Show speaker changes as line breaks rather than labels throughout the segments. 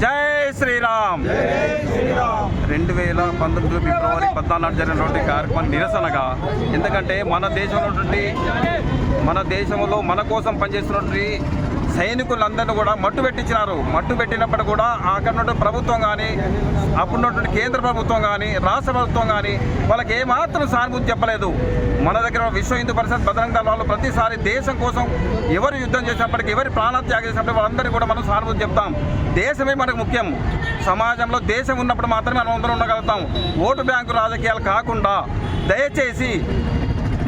జై శ్రీరామ్. 2019 ఫిబ్రవరి 14 జరిగినటువంటి కార్యక్రమం నిరసనగా, ఎందుకంటే మన దేశంలో మన కోసం పనిచేస్తున్నటువంటి సైనికులందరినీ కూడా మట్టు పెట్టించినారు. మట్టు పెట్టినప్పుడు కూడా అక్కడ ప్రభుత్వం కానీ, అప్పుడున్నటువంటి కేంద్ర ప్రభుత్వం కానీ, రాష్ట్ర ప్రభుత్వం కానీ వాళ్ళకి ఏమాత్రం సానుభూతి చెప్పలేదు. మన దగ్గర విశ్వ హిందూ పరిషత్ బజరంగ దళ వాళ్ళు ప్రతిసారి దేశం కోసం ఎవరు యుద్ధం చేసినప్పటికీ, ఎవరి ప్రాణాలు త్యాగం చేసినప్పటికీ వాళ్ళందరికీ కూడా మనం సానుభూతి చెప్తాం. దేశమే మనకు ముఖ్యం. సమాజంలో దేశం ఉన్నప్పుడు మాత్రమే మనం అందరం ఉండగలుగుతాం. ఓటు బ్యాంకు రాజకీయాలు కాకుండా దయచేసి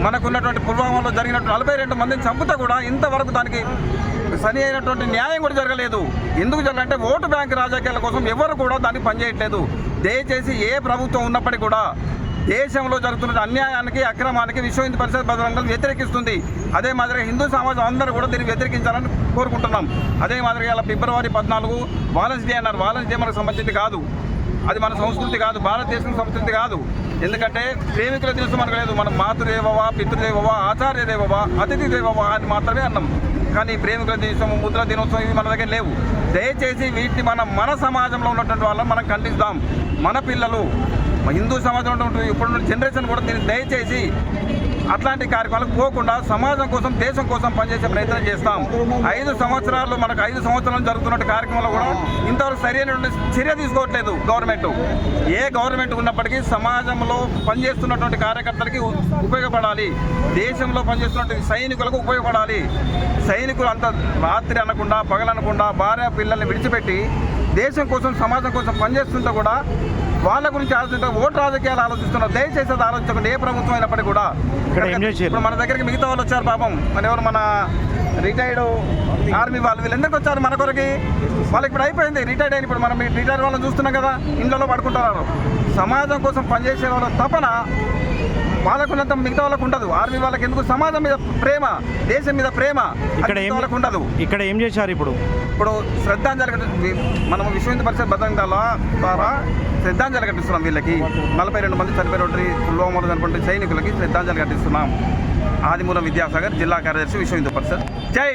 మనకున్నటువంటి పుల్వామాలో జరిగినటువంటి 42 మందిని చంపుతా కూడా ఇంతవరకు దానికి సరి అయినటువంటి న్యాయం కూడా జరగలేదు. ఎందుకు జరగాలంటే ఓటు బ్యాంకు రాజకీయాల కోసం ఎవరు కూడా దానికి పనిచేయట్లేదు. దయచేసి ఏ ప్రభుత్వం ఉన్నప్పటికీ కూడా దేశంలో జరుగుతున్న అన్యాయానికి, అక్రమానికి విశ్వ హిందూ పరిషత్ బజరంగ దళం వ్యతిరేకిస్తుంది. అదే మాదిరిగా హిందూ సమాజం అందరూ కూడా దీన్ని వ్యతిరేకించాలని కోరుకుంటున్నాం. అదే మాదిరిగా ఇలా ఫిబ్రవరి 14 వాలెన్స్ డే అన్నారు. వాలెన్స్ డే మనకు సంబంధించి కాదు, అది మన సంస్కృతి కాదు, భారతదేశం సంస్కృతి కాదు. ఎందుకంటే ప్రేమికుల దినోత్సవం మనకు లేదు. మనం మాతృదేవవా, పితృదేవవా, ఆచార్య దేవవా, అతిథి దేవవా అని మాత్రమే అన్నాం. కానీ ప్రేమికుల దినోత్సవం, ముద్ర దినోత్సవం ఇవి మన దగ్గర లేవు. దయచేసి వీటిని మన సమాజంలో ఉన్నటువంటి వాళ్ళని మనం ఖండిస్తాం. మన పిల్లలు హిందూ సమాజంలో ఉన్నటువంటి ఇప్పుడున్న జనరేషన్ కూడా దీన్ని దయచేసి అట్లాంటి కార్యక్రమాలకు పోకుండా సమాజం కోసం, దేశం కోసం పనిచేసే ప్రయత్నం చేస్తాం. 5 సంవత్సరాలు మనకు 5 సంవత్సరాలు జరుగుతున్న కార్యక్రమంలో కూడా ఇంతవరకు సరైన చర్య తీసుకోవట్లేదు గవర్నమెంట్. ఏ గవర్నమెంట్ ఉన్నప్పటికీ సమాజంలో పనిచేస్తున్నటువంటి కార్యకర్తలకి ఉపయోగపడాలి, దేశంలో పనిచేస్తున్నటువంటి సైనికులకు ఉపయోగపడాలి. సైనికులు అంత రాత్రి అనకుండా, పగలనకుండా భార్య పిల్లల్ని విడిచిపెట్టి దేశం కోసం, సమాజం కోసం పనిచేస్తుంటే కూడా వాళ్ళ గురించి ఆలోచించే ఓటు రాజకీయాలు ఆలోచిస్తున్నారు. దయచేసి అది ఆలోచించకుండా ఏ ప్రభుత్వం అయినప్పటికీ కూడా. ఇప్పుడు మన దగ్గరికి మిగతా వాళ్ళు వచ్చారు పాపం, మన రిటైర్డ్ ఆర్మీ వాళ్ళు వీళ్ళందరికీ వచ్చారు మన కొరకి. వాళ్ళకి ఇప్పుడు అయిపోయింది, రిటైర్డ్ అయిన ఇప్పుడు మనం రిటైర్డ్ వాళ్ళని చూస్తున్నాం కదా, ఇంట్లో పడుకుంటున్నారు. సమాజం కోసం పనిచేసే వాళ్ళ తపన వాళ్ళకున్నంత మిగతా వాళ్ళకు ఉండదు. ఆర్మీ వాళ్ళకి ఎందుకు సమాజం మీద ప్రేమ, దేశం మీద ప్రేమ వాళ్ళకు ఉండదు.
ఇక్కడ ఏం చేశారు?
ఇప్పుడు శ్రద్ధాంజలి మనం విశ్వ హిందూ పరిషత్ బజరంగ దళ ద్వారా శ్రద్ధాంజలి ఘటిస్తున్నాం. వీళ్ళకి 42 మంది చనిపోయినటువంటి పుల్వామాలో చనిపోయిన సైనికులకి శ్రద్ధాంజలి ఘటిస్తున్నాం. ఆదిమూలం విద్యాసాగర్, జిల్లా కార్యదర్శి, విశ్వ హిందూ పరిషత్. జై